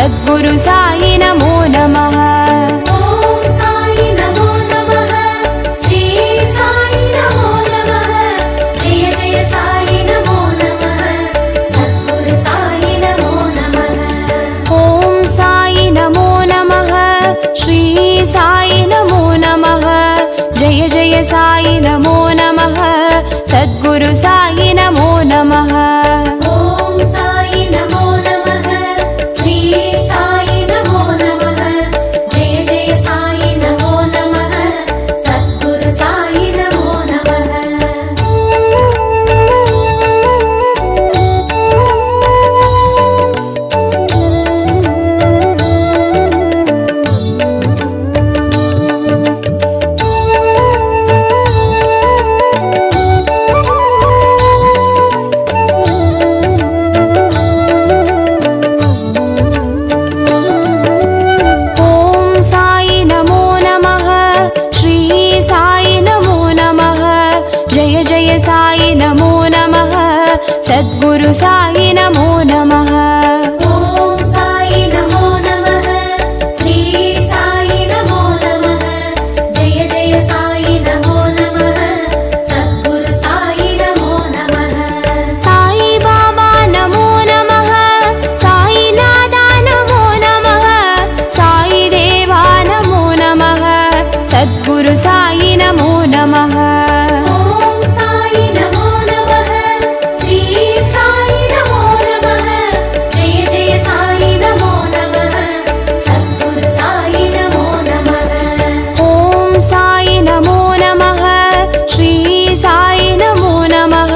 सद्गुरु साई नमो नमः। ओम साई नमो नमः, श्री साई नमो नमः, जय जय साई नमो नमः, सद्गुरु साई नमो नमः। ओम साई नमो नमः, श्री साई नमो नमः, जय जय साई नमो नमः, सद्गुरु साई नमो नमः। ओम साई नमो नमः, श्री साई नमो नमः, जय जय साई नमो नमः, सद्गुरु साई नमो नमः। ओम साई नमो नमः, श्री साई नमो नमः, जय जय साई नमो नमः, सद्गुरु साई नमो नमः। ओम साई नमो नमः, श्री साई नमो नमः, जय जय साई नमो नमः, सद्गुरु साई नमो नमः। साई बाबा नमो नमः, साई नादा नमो नमः, साई देवा नमो नमः, सद्गुरु साई नमो नमः। ओम साई नमो नमः, श्री साई नमो नमः, जय जय साई नमो नमः, सद्गुरु साई नमो नमः। ओम साई नमो नमः, श्री साई नमो नमः,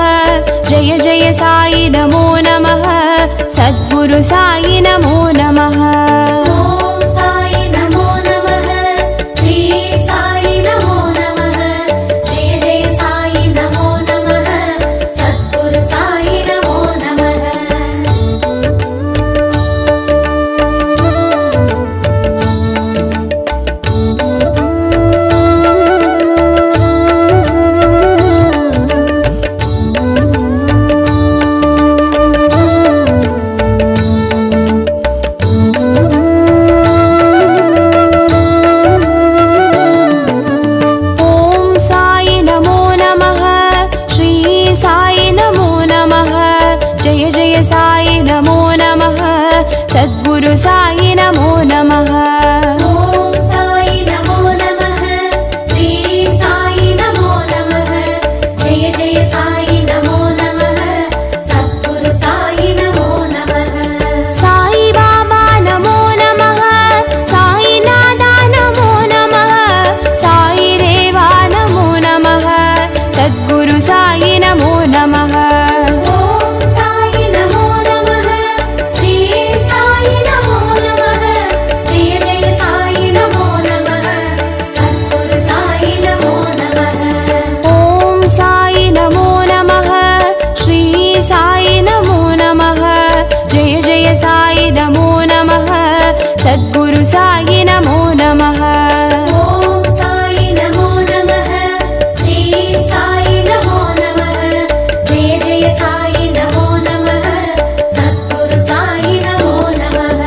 जय जय साई नमो नमः, सद्गुरु साई नमो नमः। ओम साई नमो नमः, श्री साई नमो नमः, जय जय साई नमो नमः, सद्गुरु साई नमो नमः। ओम साई नमो नमः, श्री साई नमो नमः, जय जय साई नमो नमः, सद्गुरु साई नमो नमः। ओम साई नमो नमः, श्री साई नमो नमः, जय जय साई नमो नमः, सद्गुरु साई नमो नमः। साई बाबा नमो नमः, साई नादा नमो नमः, साई देवा नमो नमः, सद्गुरु साई नमो नमः। ओम साई नमो नमः, श्री साई नमो नमः, जय जय साई नमो नमः, सद्गुरु साई नमो नमः। ओम साई नमो नमः, श्री साई नमो नमः, जय जय साई नमो नमः, सद्गुरु साई नमो नमः। ओम साई नमो नमः, श्री साई नमो नमः, जय जय साई नमो नमः, सद्गुरु साई नमो नमः।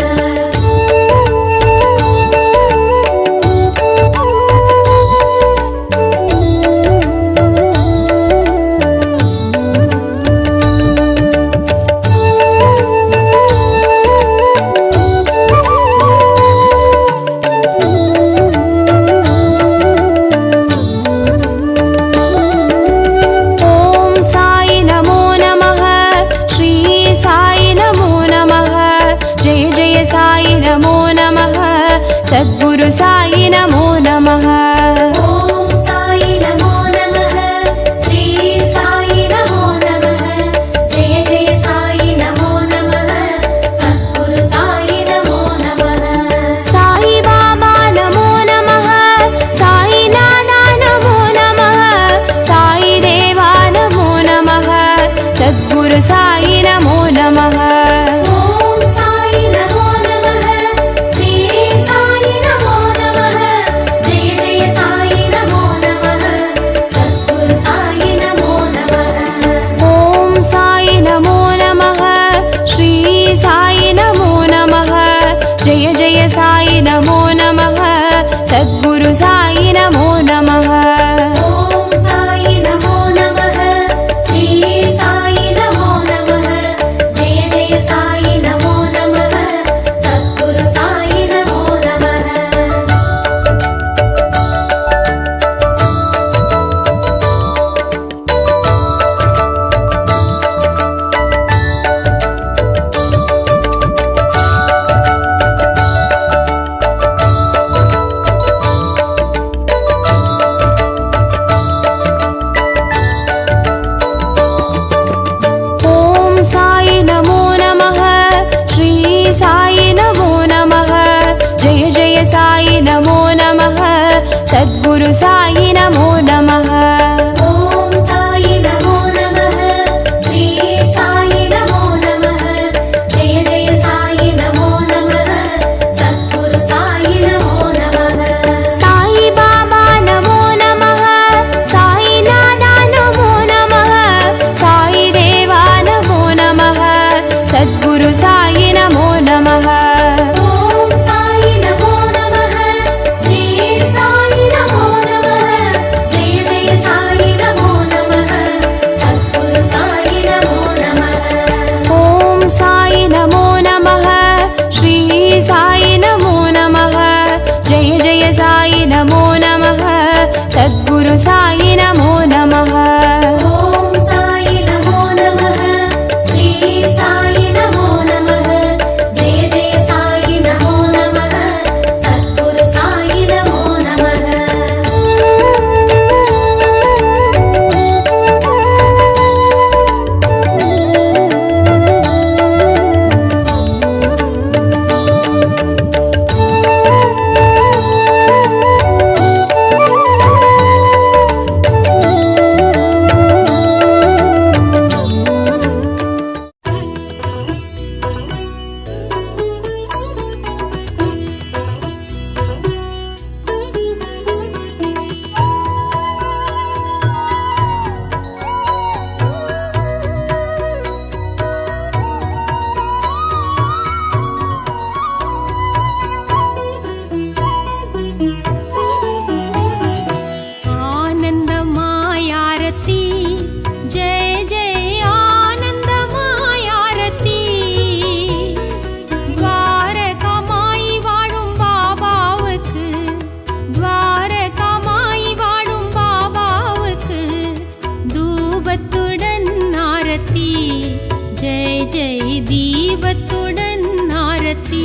ஆரத்தி.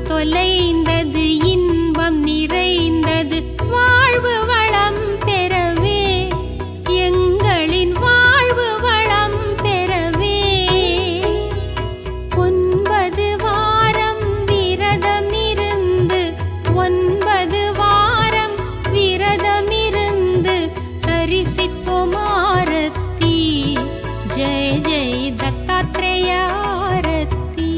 தொலைந்தது இன்பம் நிறைந்தது வாழ்வு வளம் பெறவே எங்களின் வாழ்வு வளம் பெறவே 9 வாரம் விரதமிருந்து 9 வாரம் விரதமிருந்து தரிசித்தோம் ஆரத்தி. ஜெய ஜெய தத்தாத்ரேய ஆரத்தி.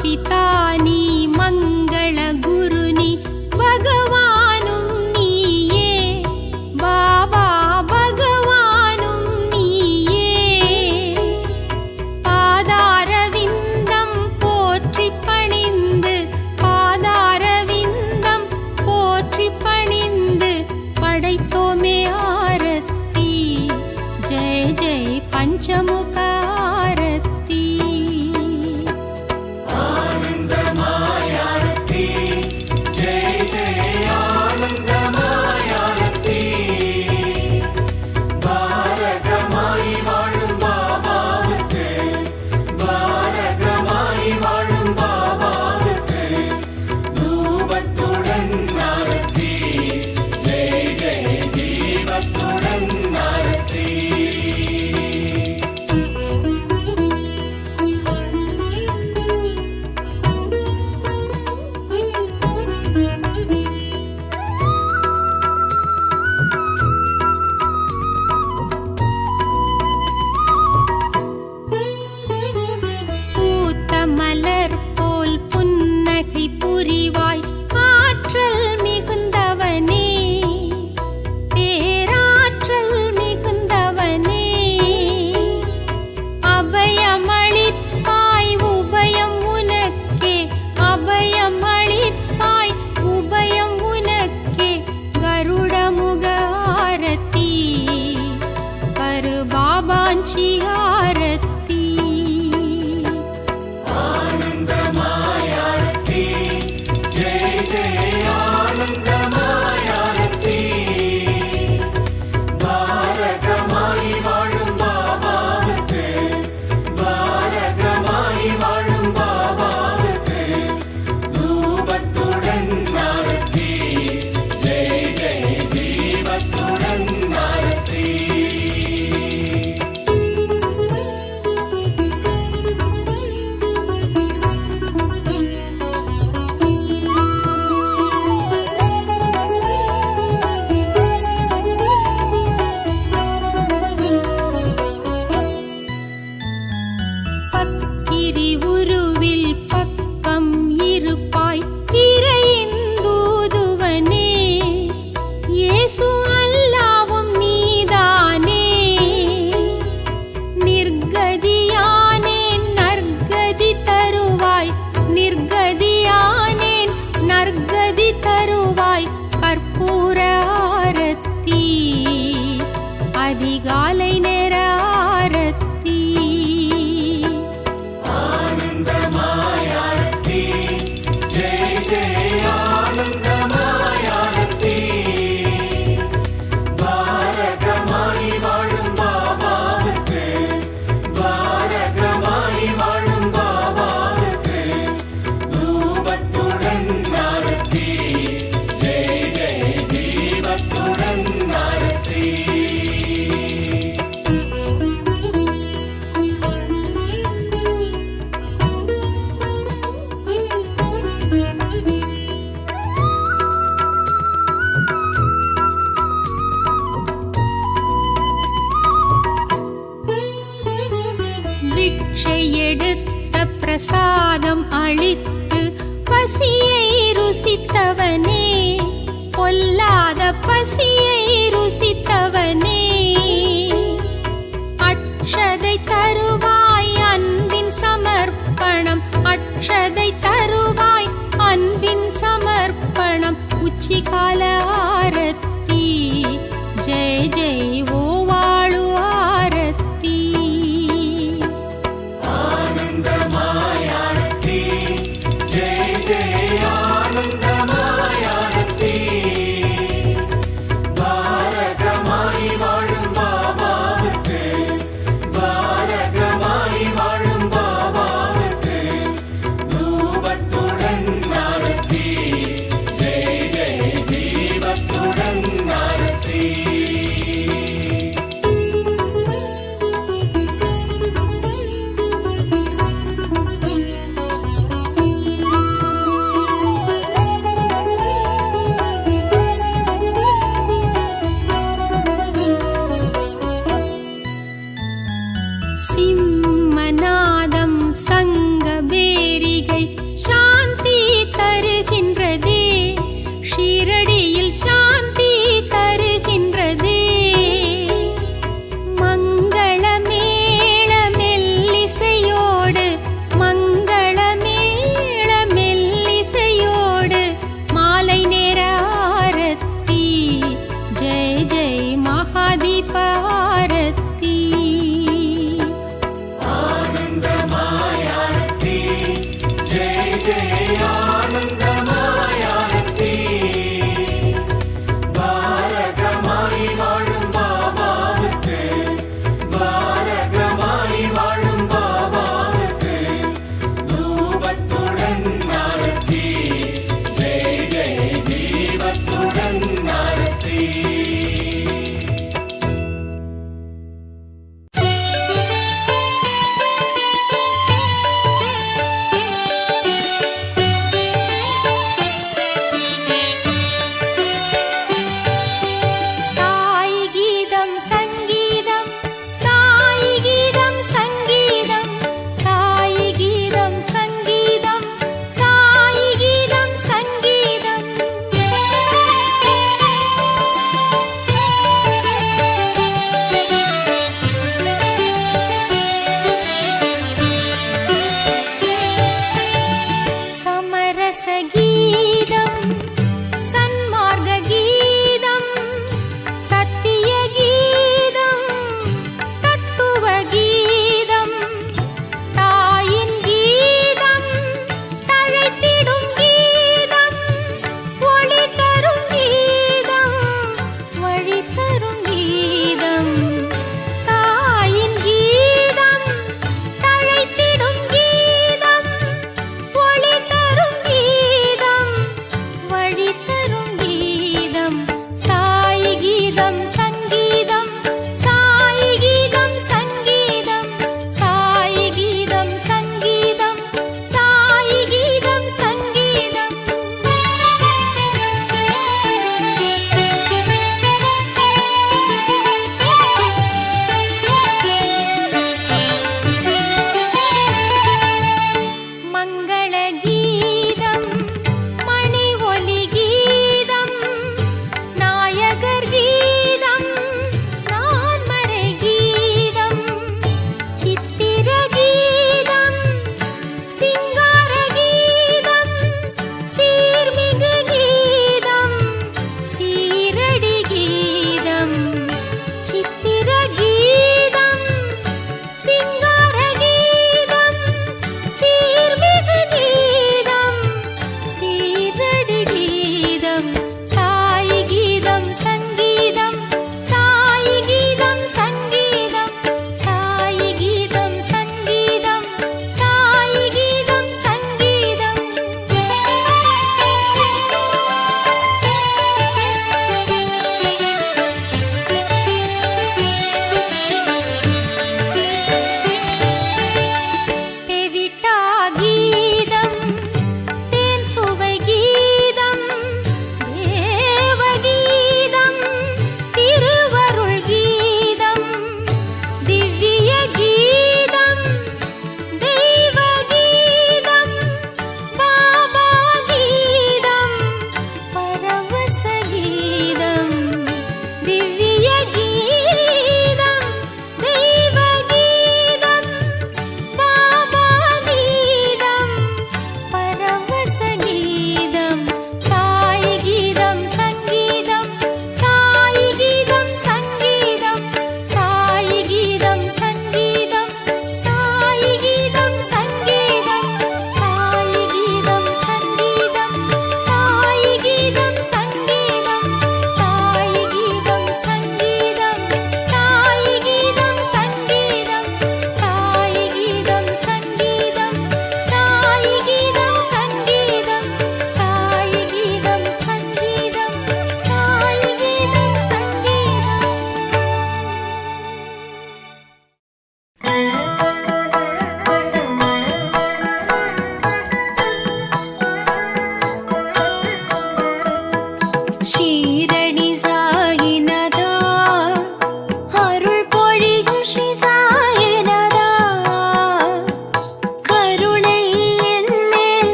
पितानी मंगल गुरुनी भगवानुं नीये बाबा भगवानुं नीये पादारविन्दं पोற்றி पणिந்து पादारविन्दं पोற்றி पणिந்து படைத்தோமே ஆரத்தி. ஜெய ஜெய பஞ்சமுக ஆரத்தி. बाबांची आरती. आनंदमय आरती. जय जय आनंदमय आरती. பாரகமாய் வாழும் பாபாவுக்கு பாரகமாய் வாழும் பாபாவுக்கு தூபத்துடன் ஆரத்தி. ஜெய ஜெய தீபத்துடன் ஆரத்தி. உருவில் பக்கம் இருப்பாய் இறையின் தூதுவனே இயேசு அல்லாவும் நீதானே. நிர்கதியானேன் நற்கதி தருவாய் நிர்கதியானேன் நற்கதி தருவாய் கற்பூர ஆரத்தி. அதிகாலை நேர ஆரத்தி. ஆனந்த தாகம் அழித்து பசியை ருசித்தவனே, பொல்லாத பசியை ருசித்தவனே, அக்ஷதை தருவாய் அன்பின் சமர்ப்பணம், அக்ஷதை தருவாய் அன்பின் சமர்ப்பணம், உச்சிகால ஆரத்தி ஜெய ஜெய் ஓ வாழு ஆரத்தி. ஆனந்தமாயாரத்தி ஜெய ஜெய ஆனந்தமாயாரத்தி, தாரகமாய் வாழும்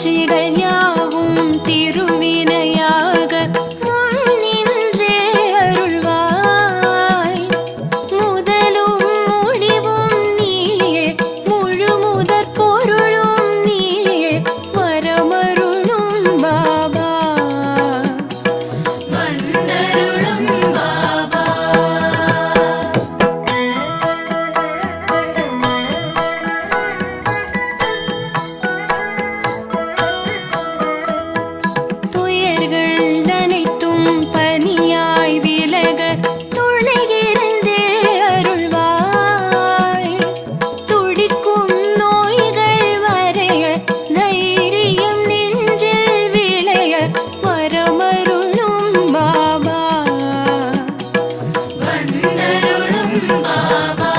முயற்சிகள் யாவும் திருவினையாக முன்னின்றே அருள்வாய். முதலும் முடிவும் நீயே, முழு முதற் பொருளும் நீயே, வரமருளும் பாபா. வந்தருளும் பாபா. துயர்கள் அனைத்தும் பனியாய் விலக துணையிருந்தே அருள்வாய். துடிக்கும் நோய்கள் வரைய தைரியம் நெஞ்சில் விளைய வரமருளும் பாபா. வந்தருளும் பாபா.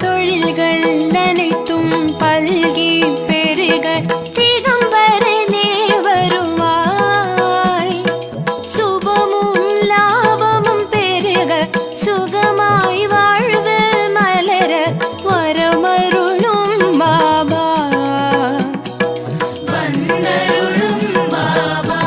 தொழில்கள் அனைத்தும் பல்கி பெருக திகம்பரனே வருவாய். சுபமும் லாபமும் பெருக சுகமாய் வாழ்வு மலர வரமருளும் பாபா. வந்தருளும் பாபா.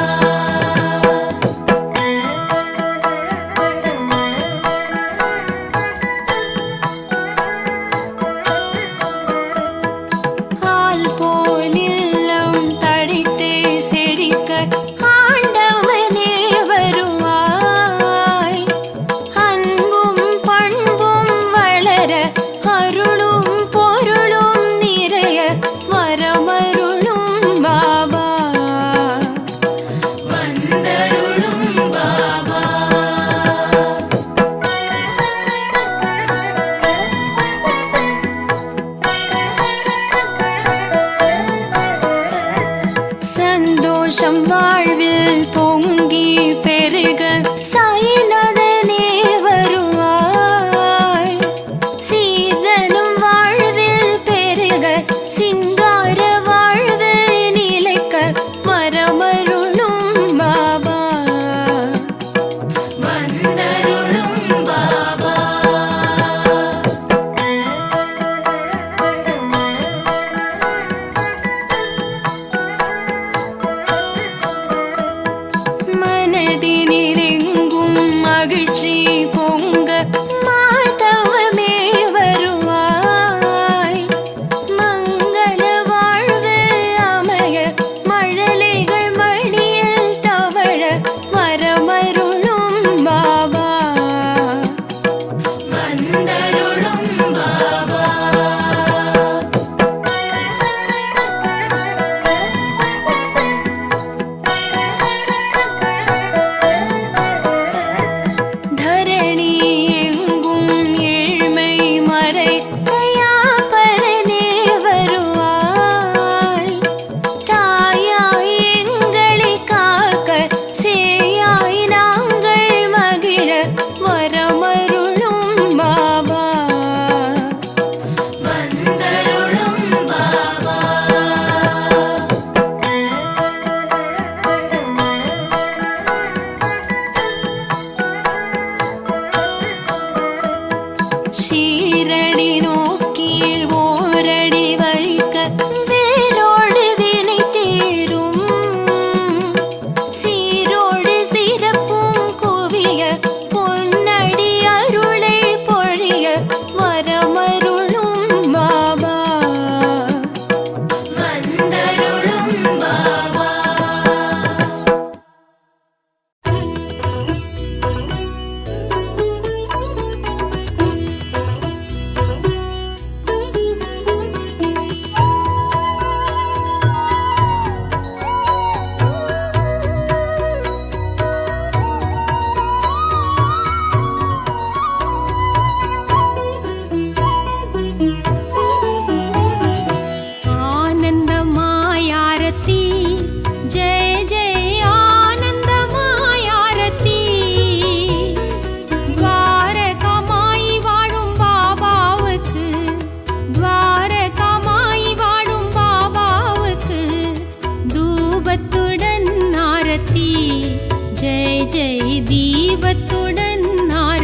ஆல் போல் இல்லம் தடித்தே செழிக்க ஆண்டவனே வருவாய். அன்பும் பண்பும் வளர அருளும் பொருளும் நிறைய வரமருளும் பாபா. வந்தருளும் பாபா. சந்தோஷம் வாழ்வில் பொங்கி பெருக சாய்நாதனே வருவாய். சீதனும் வாழ்வில் பெருக சிங்கார வாழ்வு நிலைக்க வரமருளும் பாபா. வந்தருளும் பாபா. மனதினிரெங்கும் மகிழ்ச்சி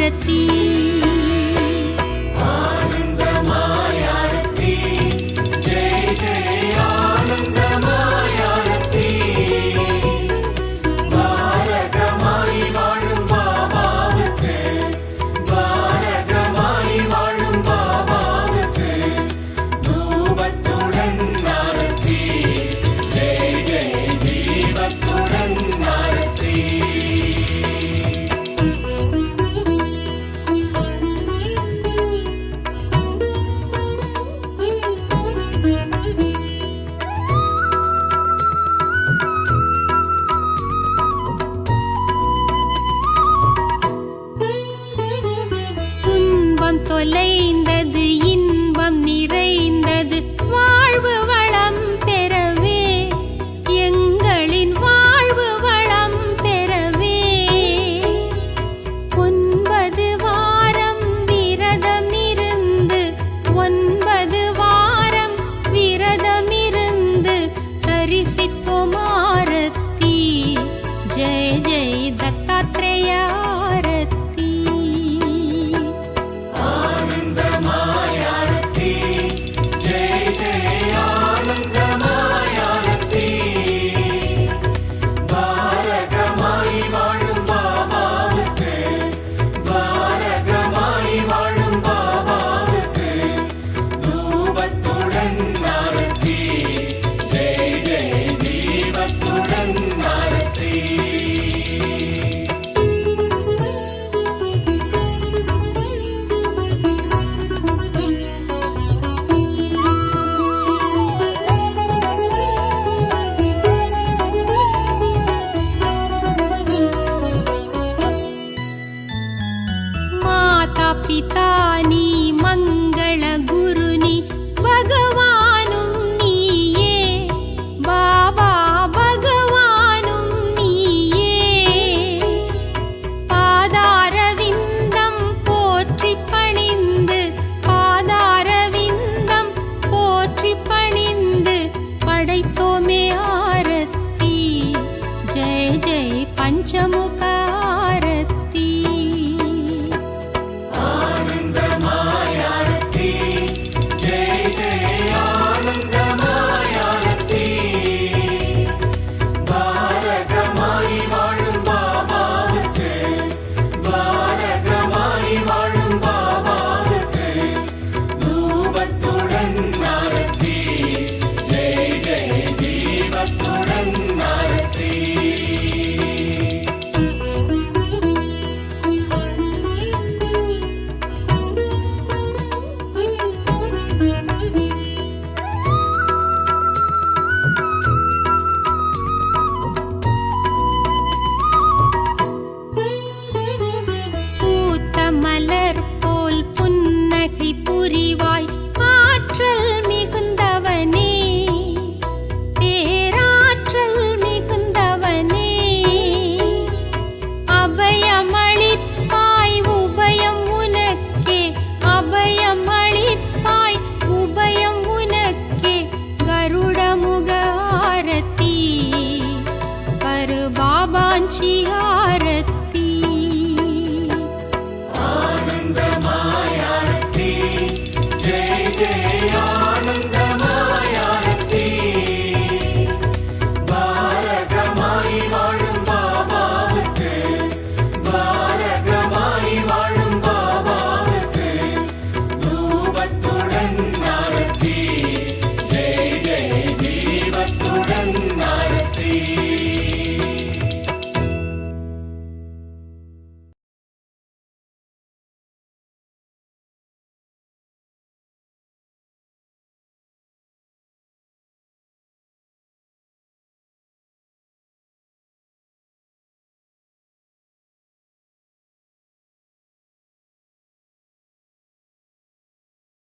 ஆரத்தி. ஆனந்தமாய் ஆரத்தி, ஜெய ஜெய ஆனந்தமாய் ஆரத்தி. பாரகமாய் வாழும் பாபாவுக்கு, பாரகமாய் வாழும் பாபாவுக்கு தூபத்துடன் ஆரத்தி. ஜெய ஜெய தீபத்துடன் ஆரத்தி. துன்பம் தொலைந்தது, இன்பம் நிறைந்தது, வாழ்வு வளம் பெறவே, எங்களின் வாழ்வு வளம் பெறவே. 9 வாரம் விரதமிருந்து, 9 வாரம் விரதமிருந்து தரிசித்தோம் ஆரத்தி. ஜெய ஜெய தத்தாத்ரேய ஆரத்தி. ஆனந்தமாய் ஆரத்தி, ஜெய ஜெய ஆனந்தமாய் ஆரத்தி. பாரகமாய் வாழும் பாபாவுக்கு, பாரகமாய் வாழும் பாபாவுக்கு தூபத்துடன் ஆரத்தி. ஜெய ஜெய தீபத்துடன் ஆரத்தி. மாதா பிதா நீ, மங்கள குரு நீ, பகவானும் நீயே, பாபா பகவானும் நீயே. பாதாரவிந்தம் போற்றி பணிந்து, பாதாரவிந்தம் போற்றி பணிந்து படைத்தோமே ஆரத்தி. ஜெய ஜெய பஞ்சமுக ஆரத்தி. ஆனந்தமாய் ஆரத்தி, ஜெய ஜெய ஆனந்தமாய் ஆரத்தி. பாரகமாய் வாழும் பாபாவுக்கு, பாரகமாய் வாழும் பாபாவுக்கு தூபத்துடன் ஆரத்தி. ஜெய ஜெய தீபத்துடன் ஆரத்தி. பூத்த மலர் போல் புன்னகை புரிவாய், ஆற்றல் மிகுந்தவனே, பேராற்றல் மிகுந்தவனே. அபயமளிப்பாய் உபயம் உனக்கே, அபயமளிப்பாய் உபயம் உனக்கே. கருடமுக ஆரத்தி, கரு பாபாஞ்சி ஆரத்தி.